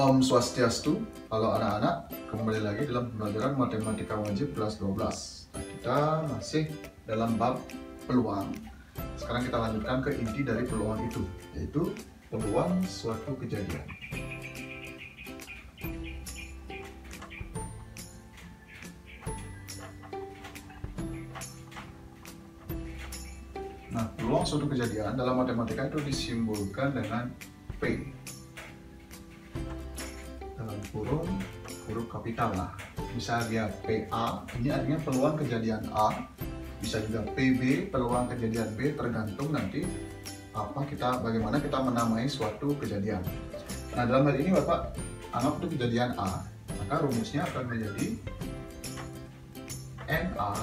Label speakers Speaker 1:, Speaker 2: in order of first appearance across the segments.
Speaker 1: Om Swastiastu. Halo anak-anak, kembali lagi dalam pembelajaran Matematika Wajib kelas 12. Kita masih dalam bab peluang. Sekarang kita lanjutkan ke inti dari peluang itu, yaitu peluang suatu kejadian. Nah, peluang suatu kejadian dalam matematika itu disimbolkan dengan P. Dalam kurung huruf kapital lah. Bisa dia PA, ini artinya peluang kejadian A. Bisa juga PB, peluang kejadian B, tergantung nanti bagaimana kita menamai suatu kejadian. Nah, dalam hal ini Bapak anggap itu kejadian A, maka rumusnya akan menjadi NA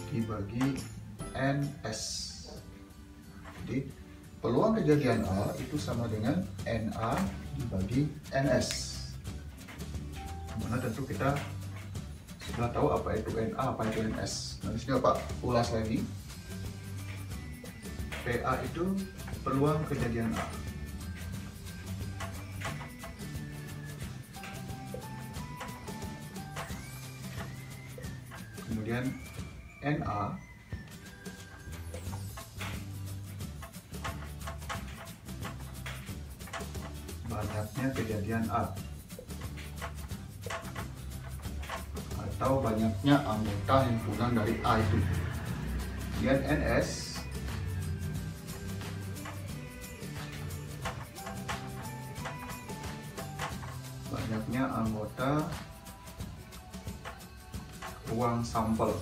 Speaker 1: dibagi NS. Jadi peluang kejadian A itu sama dengan NA dibagi NS. Dimana tentu kita sudah tahu apa itu NA, apa itu NS. Nah, di sini Bapak ulas lagi. PA itu peluang kejadian A. Kemudian NA banyaknya kejadian A, atau banyaknya anggota himpunan dari A itu. Kemudian NS banyaknya anggota ruang sampel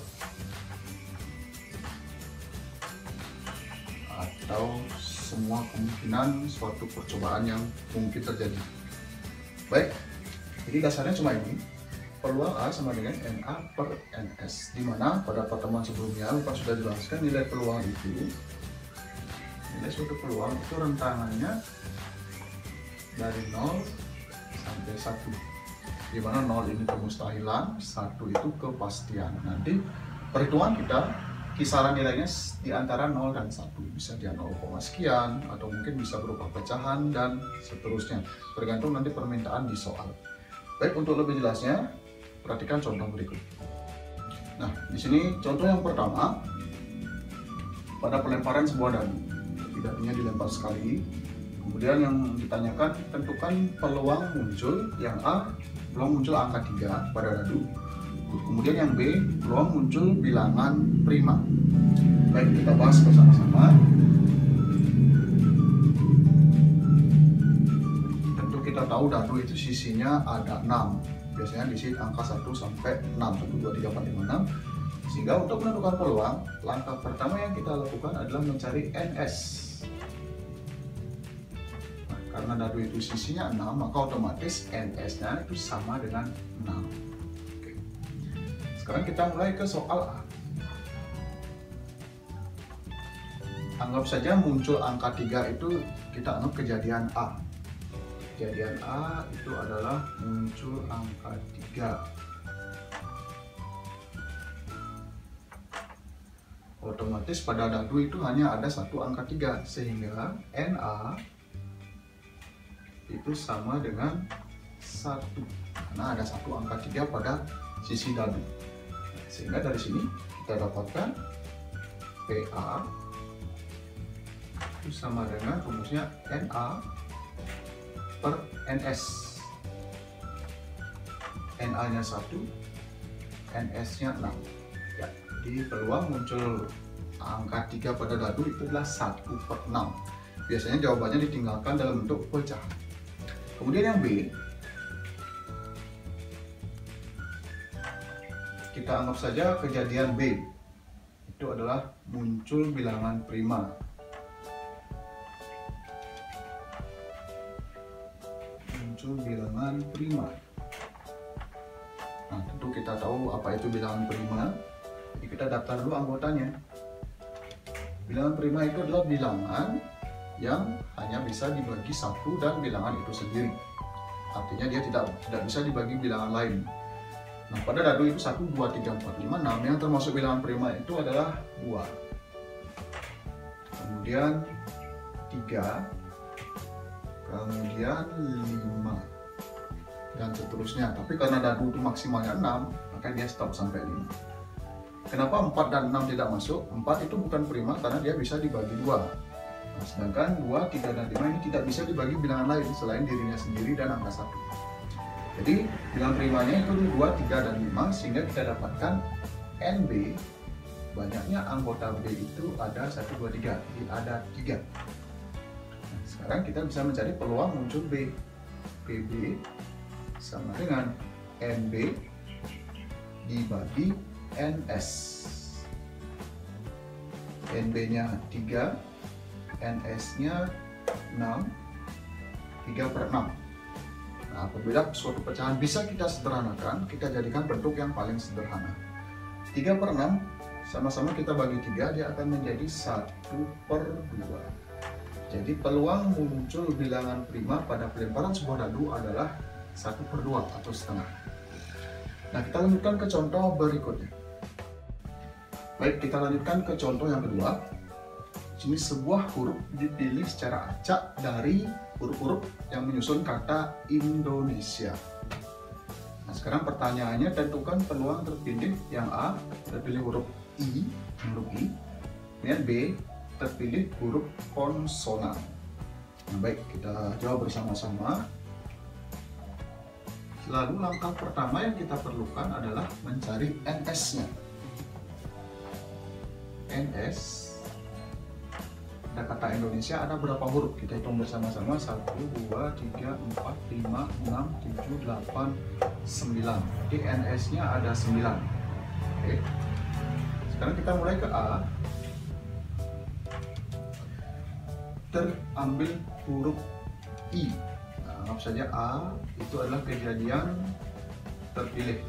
Speaker 1: atau semua kemungkinan suatu percobaan yang mungkin terjadi. Baik, jadi dasarnya cuma ini. Peluang A sama dengan NA per NS, di mana pada pertemuan sebelumnya Bapak sudah jelaskan nilai peluang itu. Nilai suatu peluang itu rentangannya dari 0 sampai 1, di mana 0 ini kemustahilan, 1 itu kepastian. Nanti perhitungan kita kisaran nilainya di antara 0 dan 1, bisa dia 0, sekian, atau mungkin bisa berupa pecahan dan seterusnya, tergantung nanti permintaan di soal. Baik, untuk lebih jelasnya perhatikan contoh berikut. Nah, di sini contoh yang pertama, pada pelemparan sebuah dadu, dadunya dilempar sekali, kemudian yang ditanyakan tentukan peluang muncul, yang A peluang muncul angka 3 pada dadu, kemudian yang B peluang muncul bilangan prima. Baik, kita bahas bersama-sama. Tentu kita tahu dadu itu sisinya ada 6. Biasanya diisi angka 1 sampai 6, 1, 2, 3, 4, 5, 6. Sehingga untuk menentukan peluang, langkah pertama yang kita lakukan adalah mencari NS. Nah, karena dadu itu sisinya 6, maka otomatis NS-nya itu sama dengan 6. Oke. Sekarang kita mulai ke soal A. Anggap saja muncul angka 3 itu kita anggap kejadian A. Kejadian A itu adalah muncul angka 3. Otomatis pada dadu itu hanya ada satu angka 3, sehingga NA itu sama dengan 1, karena ada satu angka 3 pada sisi dadu. Sehingga dari sini kita dapatkan PA itu sama dengan rumusnya NA per NS. NA-nya 1, NS-nya 6. Ya, jadi peluang muncul angka 3 pada dadu itu adalah 1 per 6. Biasanya jawabannya ditinggalkan dalam bentuk pecahan. Kemudian yang B, kita anggap saja kejadian B itu adalah muncul bilangan prima. Muncul bilangan prima. Nah, tentu kita tahu apa itu bilangan prima. Jadi kita daftar dulu anggotanya. Bilangan prima itu adalah bilangan yang hanya bisa dibagi 1 dan bilangan itu sendiri. Artinya dia tidak bisa dibagi bilangan lain. Nah, pada dadu itu 1, 2, 3, 4, 5, 6 yang termasuk bilangan prima itu adalah 2. Kemudian 3, kemudian 5, dan seterusnya. Tapi karena dadu itu maksimalnya 6, maka dia stop sampai 5. Kenapa 4 dan 6 tidak masuk? 4 itu bukan prima karena dia bisa dibagi 2. Nah, sedangkan 2, 3, dan 5 ini tidak bisa dibagi bilangan lain selain dirinya sendiri dan angka 1. Jadi bilangan primanya itu 2, 3, dan 5, sehingga kita dapatkan NB, banyaknya anggota B itu ada 1, 2, 3, ada 3. Nah, sekarang kita bisa mencari peluang muncul B. PB sama dengan NB dibagi NS. NB-nya 3, NS-nya 6, 3/6. Nah, apabila suatu pecahan bisa kita sederhanakan, kita jadikan bentuk yang paling sederhana. 3/6 sama-sama kita bagi 3, dia akan menjadi 1/2. Jadi peluang muncul bilangan prima pada pelemparan sebuah dadu adalah 1/2 atau setengah. Nah, kita lanjutkan ke contoh berikutnya. Baik, kita lanjutkan ke contoh yang kedua. Sini sebuah huruf dipilih secara acak dari huruf-huruf yang menyusun kata Indonesia. Nah, sekarang pertanyaannya, tentukan peluang terpilih. Yang A terpilih huruf I, kemudian B terpilih huruf konsonan. Nah, baik, kita jawab bersama-sama. Lalu langkah pertama yang kita perlukan adalah mencari NS-nya. NS, ada kata Indonesia, ada berapa huruf? Kita hitung bersama-sama. 1, 2, 3, 4, 5, 6, 7, 8, 9. Jadi NS-nya ada 9. Oke. Sekarang kita mulai ke A. Terambil huruf I. Nah, anggap saja A itu adalah kejadian terpilih.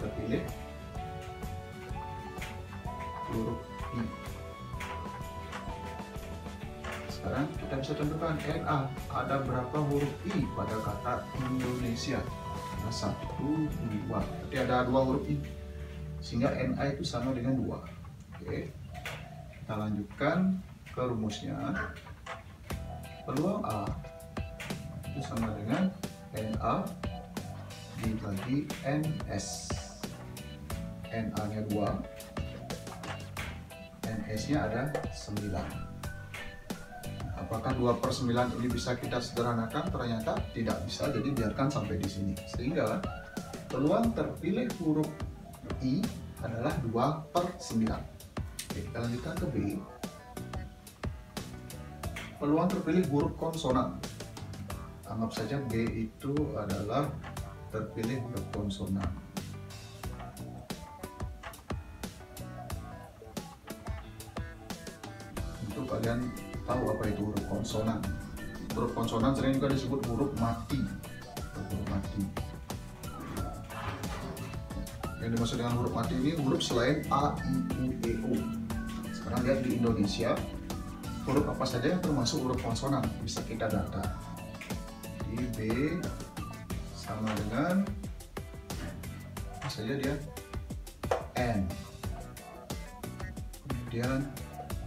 Speaker 1: Terpilih huruf I. Sekarang kita bisa tentukan NA, ada berapa huruf I pada kata Indonesia? Ada 1, 2. Berarti ada 2 huruf I, sehingga NA itu sama dengan 2. Oke, kita lanjutkan ke rumusnya. Peluang A itu sama dengan NA dibagi NS. NA nya 2, NS nya ada 9. Apakah 2/9 ini bisa kita sederhanakan? Ternyata tidak bisa, jadi biarkan sampai di sini. Sehingga peluang terpilih huruf I adalah 2/9. Oke, kita lanjutkan ke B. Peluang terpilih huruf konsonan. Anggap saja B itu adalah terpilih huruf konsonan. Untuk kalian tahu apa itu huruf konsonan. Huruf konsonan sering juga disebut huruf mati. Huruf mati. Yang dimaksud dengan huruf mati ini huruf selain A, I, U, E, U. Sekarang lihat di Indonesia, huruf apa saja yang termasuk huruf konsonan bisa kita data. Di B sama dengan apa saja dia? N. Kemudian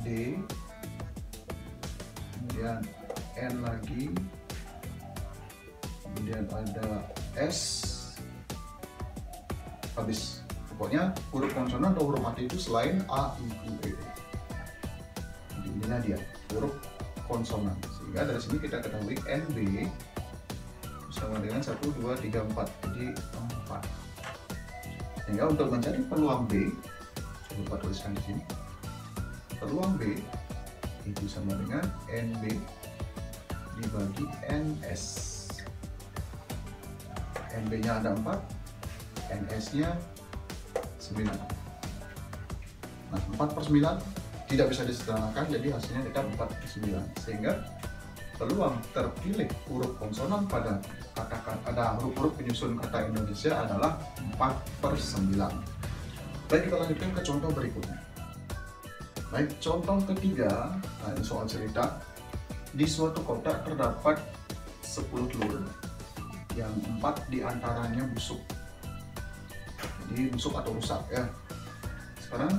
Speaker 1: D, kemudian N lagi, kemudian ada S, habis. Pokoknya huruf konsonan atau huruf mati itu selain A, I, U, E. Jadi inilah dia huruf konsonan. Sehingga dari sini kita ketahui NB sama dengan 1, 2, 3, 4. Jadi 4. Sehingga untuk mencari peluang B, coba tuliskan di sini. Peluang B itu sama dengan NB dibagi NS. NB-nya ada 4, NS-nya 9. Nah, 4/9 tidak bisa disederhanakan, jadi hasilnya kita 4/9. Sehingga peluang terpilih huruf konsonan pada ada huruf-huruf penyusun kata Indonesia adalah 4/9. Baik, kita lanjutkan ke contoh berikutnya. Baik, contoh ketiga. Nah, ini soal cerita. Di suatu kotak terdapat 10 telur yang 4 diantaranya busuk. Jadi busuk atau rusak ya. Sekarang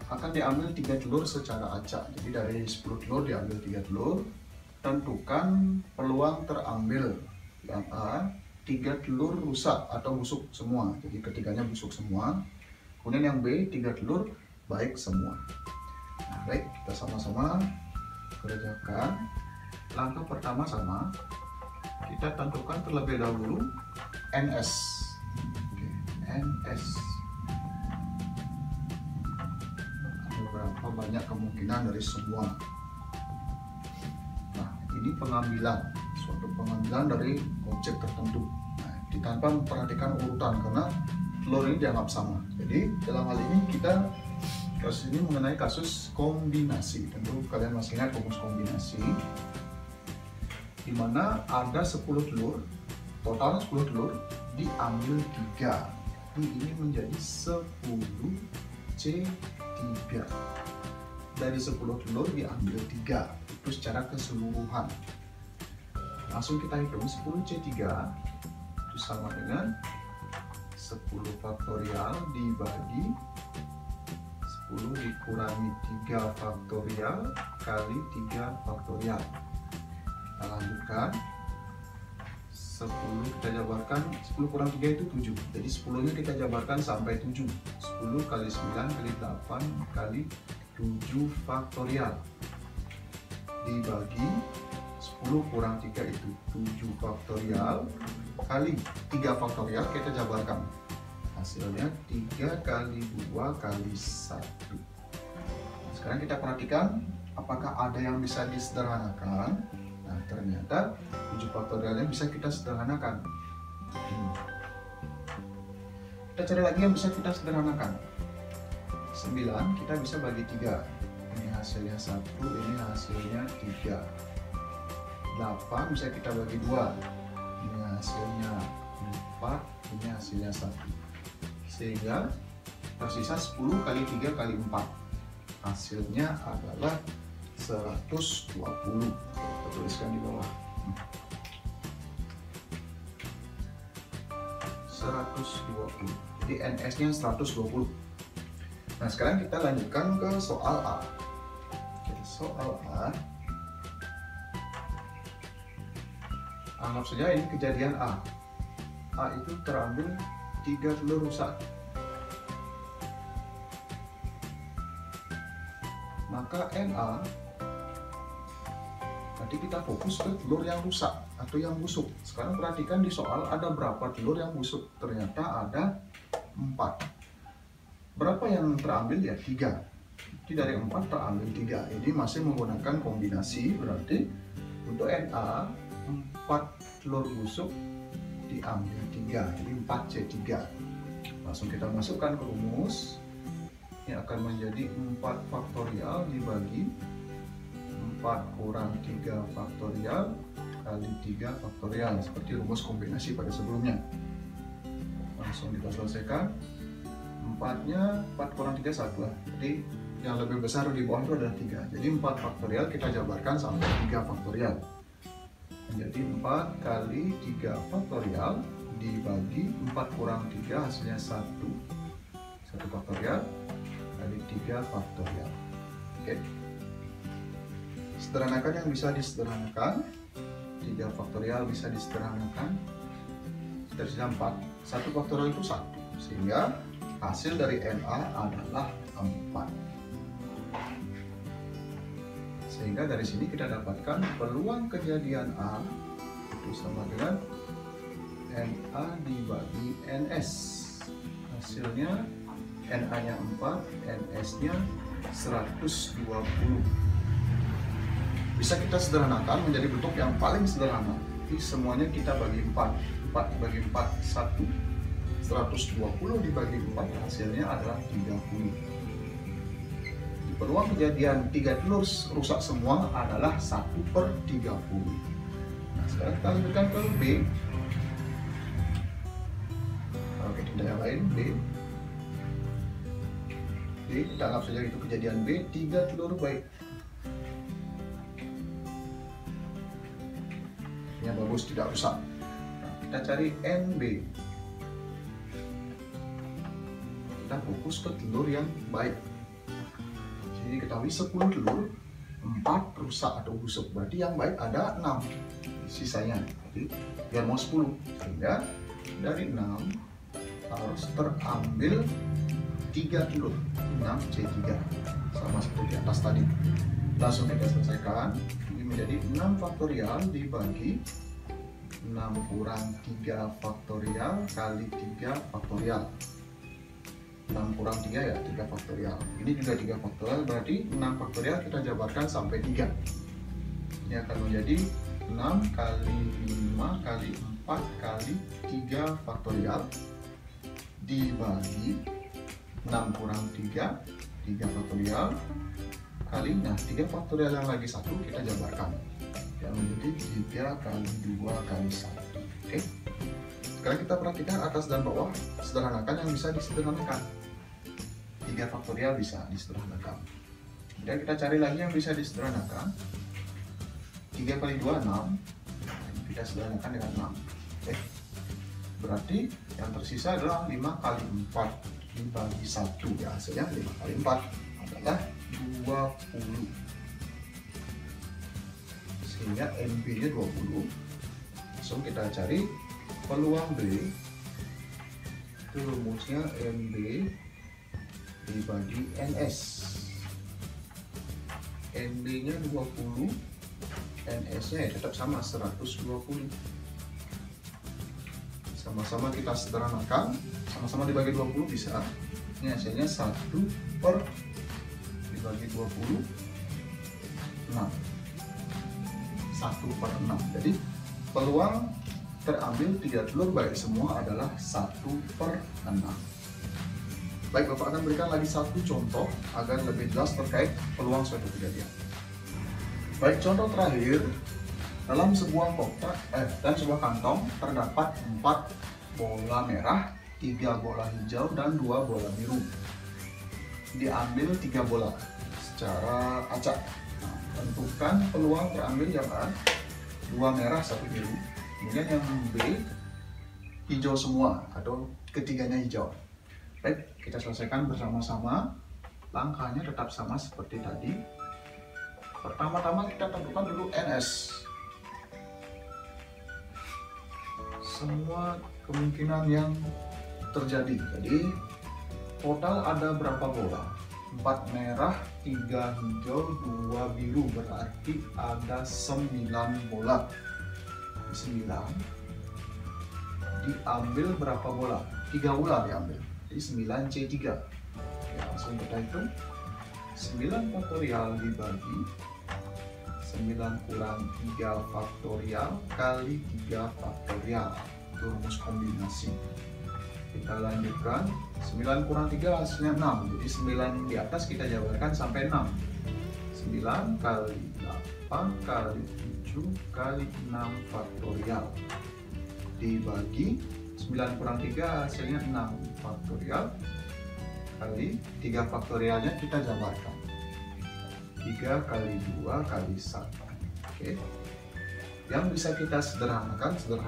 Speaker 1: akan diambil 3 telur secara acak. Jadi dari 10 telur diambil 3 telur. tentukan peluang terambil. Yang A, 3 telur rusak atau busuk semua, jadi ketiganya busuk semua. Kemudian yang B, 3 telur baik semua. Nah, baik, kita sama-sama kerjakan. Langkah pertama sama, kita tentukan terlebih dahulu NS. Oke, NS. Ada berapa banyak kemungkinan dari semua. Nah, ini pengambilan, suatu pengambilan dari objek tertentu. Nah, tanpa memperhatikan urutan karena telur ini dianggap sama. Jadi dalam hal ini kita kasus ini mengenai kasus kombinasi. Tentu kalian masih ingat rumus kombinasi, di mana ada 10 telur, total 10 telur, diambil 3. Jadi ini menjadi 10 C3. Dari 10 telur diambil 3. Itu secara keseluruhan. Langsung kita hitung 10 C3 itu sama dengan 10 faktorial dibagi 10 dikurangi 3 faktorial kali 3 faktorial. Kita lanjutkan. 10 kita jabarkan, 10 kurang 3 itu 7. Jadi 10 nya kita jabarkan sampai 7. 10 kali 9 kali 8 kali 7 faktorial dibagi 10 kurang 3 itu 7 faktorial kali 3 faktorial, kita jabarkan. Hasilnya 3 kali 2 kali 1. Sekarang kita perhatikan apakah ada yang bisa disederhanakan. Nah, ternyata 7 faktorialnya bisa kita sederhanakan. Kita cari lagi yang bisa kita sederhanakan. 9 kita bisa bagi 3. Ini hasilnya 1, ini hasilnya 3. 8 bisa kita bagi 2. Ini hasilnya 4, ini hasilnya 1. Sehingga tersisa 10 kali 3 kali 4. Hasilnya adalah 120. Kita tuliskan di bawah. 120. Jadi NS-nya 120. Nah, sekarang kita lanjutkan ke soal A. Oke, soal A. Anggap saja ini kejadian A. A itu terambil 3 telur rusak. Maka NA, nanti kita fokus ke telur yang rusak atau yang busuk. Sekarang perhatikan di soal ada berapa telur yang busuk. Ternyata ada 4. Berapa yang terambil ya? 3. Jadi dari 4 terambil 3. Ini masih menggunakan kombinasi, berarti untuk NA 4 telur busuk diambil 3, jadi 4C3. Langsung kita masukkan ke rumus. Ini akan menjadi 4 faktorial dibagi 4 kurang 3 faktorial kali 3 faktorial, seperti rumus kombinasi pada sebelumnya. Langsung kita selesaikan. 4-nya 4 kurang 3 1 lah. Jadi yang lebih besar di bawah itu adalah 3. Jadi 4 faktorial kita jabarkan sampai 3 faktorial. Menjadi 4 kali 3 faktorial dibagi 4 kurang 3 hasilnya 1 faktorial kali 3 faktorial. Oke. Sederhanakan yang bisa disederhanakan. 3 faktorial bisa disederhanakan. Tersisa 4. 1 faktorial itu 1. Sehingga hasil dari NA adalah 4. Sehingga dari sini kita dapatkan peluang kejadian A itu sama dengan NA dibagi NS. Hasilnya NA-nya 4, NS-nya 120. Bisa kita sederhanakan menjadi bentuk yang paling sederhana. Jadi semuanya kita bagi 4. 4 dibagi 4, 1. 120 dibagi 4 hasilnya adalah 30. Peluang kejadian 3 telur rusak semua adalah 1/30. Nah, sekarang kita lanjutkan ke B. Oke, tidak yang lain, B. Kita anggap saja itu kejadian B, 3 telur baik. Yang bagus, tidak rusak. Nah, kita cari NB. Kita fokus ke telur yang baik. Jadi ketahui 10 telur 4 rusak atau busuk, berarti yang baik ada 6 sisanya. Jadi biar mau 10, sehingga dari 6 harus terambil 3 dulu, 6C3 sama seperti di atas tadi. Langsung kita selesaikan. Ini menjadi 6 faktorial dibagi 6 kurang 3 faktorial kali 3 faktorial. 6 kurang 3 ya 3 faktorial. Ini juga 3 faktorial, berarti 6 faktorial kita jabarkan sampai 3. Ini akan menjadi 6 kali 5 kali 4 kali 3 faktorial dibagi 6 kurang 3 faktorial kali, nah 3 faktorial yang lagi 1 kita jabarkan, yang menjadi 3 kali 2 kali 1. Oke, sekarang kita perhatikan atas dan bawah, sederhanakan yang bisa disederhanakan. 3 faktorial bisa disederhanakan. Kemudian kita cari lagi yang bisa disederhanakan. 3 kali 2 6, kita sederhanakan dengan 6. Oke, berarti yang tersisa adalah 5 kali 4 dibagi 1, ya hasilnya 5 kali 4 adalah 20, sehingga NB nya 20. Langsung kita cari peluang B, itu rumusnya NB dibagi NS. NB nya 20, NS nya ya tetap sama 120. Sama-sama kita sederhanakan, sama-sama dibagi 20 bisa. Ini hasilnya 1 per dibagi 20, 6. 1 per 6. Jadi peluang terambil 3 telur baik semua adalah 1 per 6. Baik, Bapak akan berikan lagi satu contoh agar lebih jelas terkait peluang suatu kejadian. Baik, contoh terakhir. Dalam sebuah kotak dan sebuah kantong terdapat 4 bola merah, 3 bola hijau, dan 2 bola biru. Diambil 3 bola secara acak. Nah, tentukan peluang terambil yang A, 2 merah, 1 biru. Kemudian yang B, hijau semua atau ketiganya hijau. Baik, kita selesaikan bersama-sama. Langkahnya tetap sama seperti tadi. Pertama-tama kita tentukan dulu NS. Semua kemungkinan yang terjadi. Jadi total ada berapa bola? 4 merah, 3 hijau, 2 biru, berarti ada 9 bola. 9 diambil berapa bola? 3 bola diambil, jadi 9C3. Oke, langsung kita hitung. 9 faktorial dibagi 9 kurang 3 faktorial kali 3 faktorial, itu rumus kombinasi. Kita lanjutkan. 9 kurang 3 hasilnya 6, jadi 9 di atas kita jabarkan sampai 6. 9 kali 8 kali 7 kali 6 faktorial dibagi 9 kurang 3 hasilnya 6 faktorial kali 3 faktorialnya kita jabarkan, 3 kali 2 kali 1. Oke. Yang bisa kita sederhanakan, 6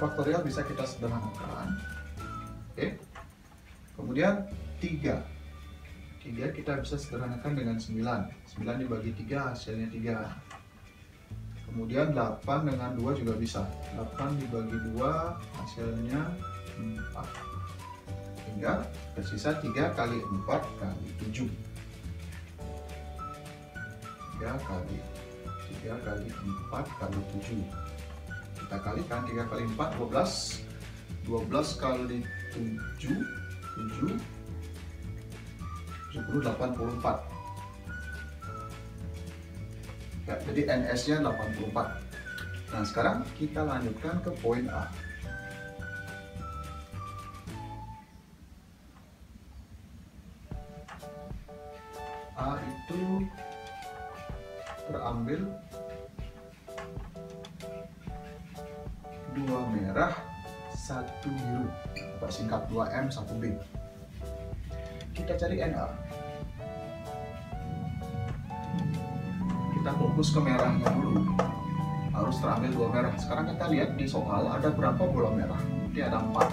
Speaker 1: faktorial bisa kita sederhanakan. Oke. Kemudian 3 kita bisa sederhanakan dengan 9 dibagi 3 hasilnya 3. Kemudian 8 dengan 2 juga bisa, 8 dibagi 2 hasilnya 4. Hingga tersisa 3 kali 4 kali 7. 3 kali 4 kali 7. Kita kalikan, 3 kali 4 12. 12 kali 7 70, 84. Ya, jadi NS nya 84. Nah, sekarang kita lanjutkan ke poin A. A itu terambil 2 merah, 1 biru. Kita singkat 2M, 1B. Kita cari NA. Kita fokus ke merahnya dulu. Harus terambil 2 merah. Sekarang kita lihat di soal ada berapa bola merah. Jadi ada 4.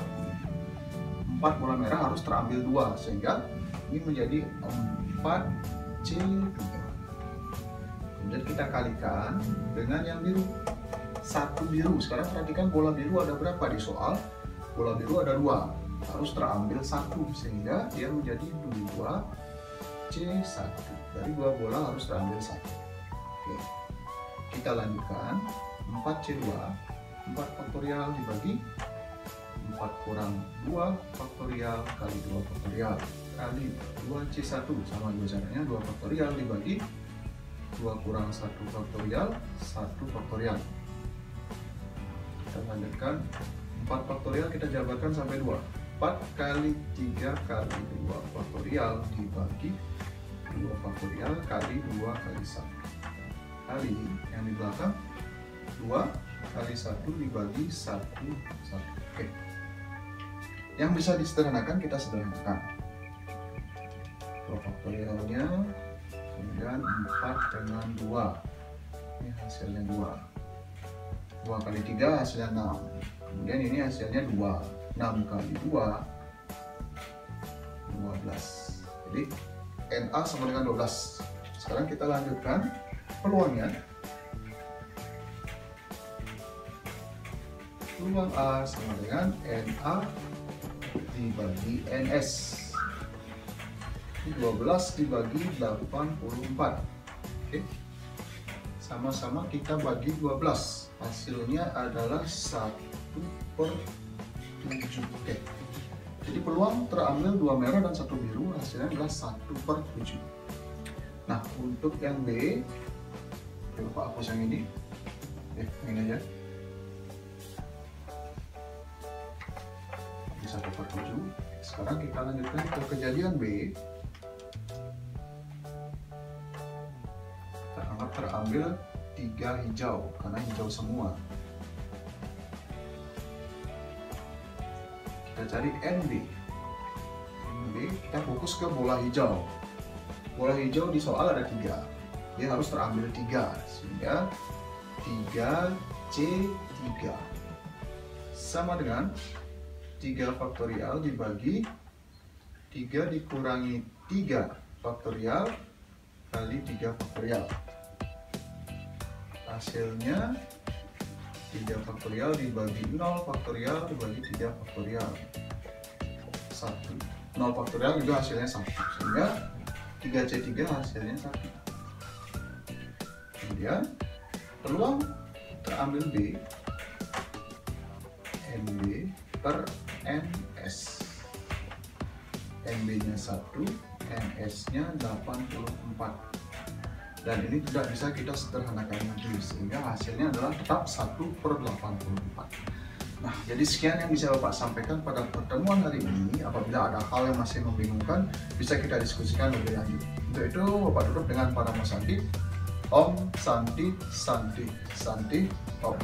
Speaker 1: 4 bola merah harus terambil 2, sehingga ini menjadi 4C2. Kemudian kita kalikan dengan yang biru. 1 biru. Sekarang perhatikan bola biru ada berapa di soal? Bola biru ada 2. Harus terambil 1 sehingga dia menjadi 2C1. Dari 2 bola harus terambil 1. Oke. Kita lanjutkan. 4C2. 4 faktorial dibagi 4 kurang 2 faktorial kali 2 faktorial kali 2C1, sama juga caranya 2 faktorial dibagi 2 kurang 1 faktorial 1 faktorial. Kita lanjutkan. 4 faktorial kita jabarkan sampai 2. 4 kali 3 kali 2 faktorial dibagi 2 faktorial kali 2 kali 1 kali yang di belakang 2 kali 1 dibagi 1 1. Oke. Yang bisa disederhanakan kita sederhanakan. 2 faktorialnya, kemudian 4 dengan 2. Ini hasilnya 2. 2 kali 3 hasilnya 6. Kemudian ini hasilnya 2. 6 kali 2 12. Jadi NA sama dengan 12. Sekarang kita lanjutkan peluangnya. Peluang A sama dengan NA dibagi NS. 12 dibagi 84. Oke. Sama-sama kita bagi 12. Hasilnya adalah 1/7. Oke. Jadi peluang terambil 2 merah dan 1 biru, hasilnya adalah 1/7. Nah, untuk yang B, coba hapus yang ini. Ini aja. 1/7. Sekarang kita lanjutkan ke kejadian B. Kita anggap terambil 3 hijau karena hijau semua. Kita cari NB. NB kita fokus ke bola hijau. Bola hijau di soal ada 3. Dia harus terambil 3 sehingga 3C3 sama dengan 3 faktorial dibagi 3 dikurangi 3 faktorial kali 3 faktorial. Hasilnya 3 faktorial dibagi 0 faktorial dibagi 3 faktorial 1. 0 faktorial juga hasilnya 1. Sehingga 3C3 hasilnya 1. Kemudian peluang terambil B, NB per NS. NB-nya 1, NS-nya 84. Dan ini tidak bisa kita sederhanakan lagi sehingga hasilnya adalah tetap 1/84. Nah, jadi sekian yang bisa Bapak sampaikan pada pertemuan hari ini. Apabila ada hal yang masih membingungkan, bisa kita diskusikan lebih lanjut. Untuk itu, Bapak tutup dengan Paramo Santi. Om Santi Santi Santi Om.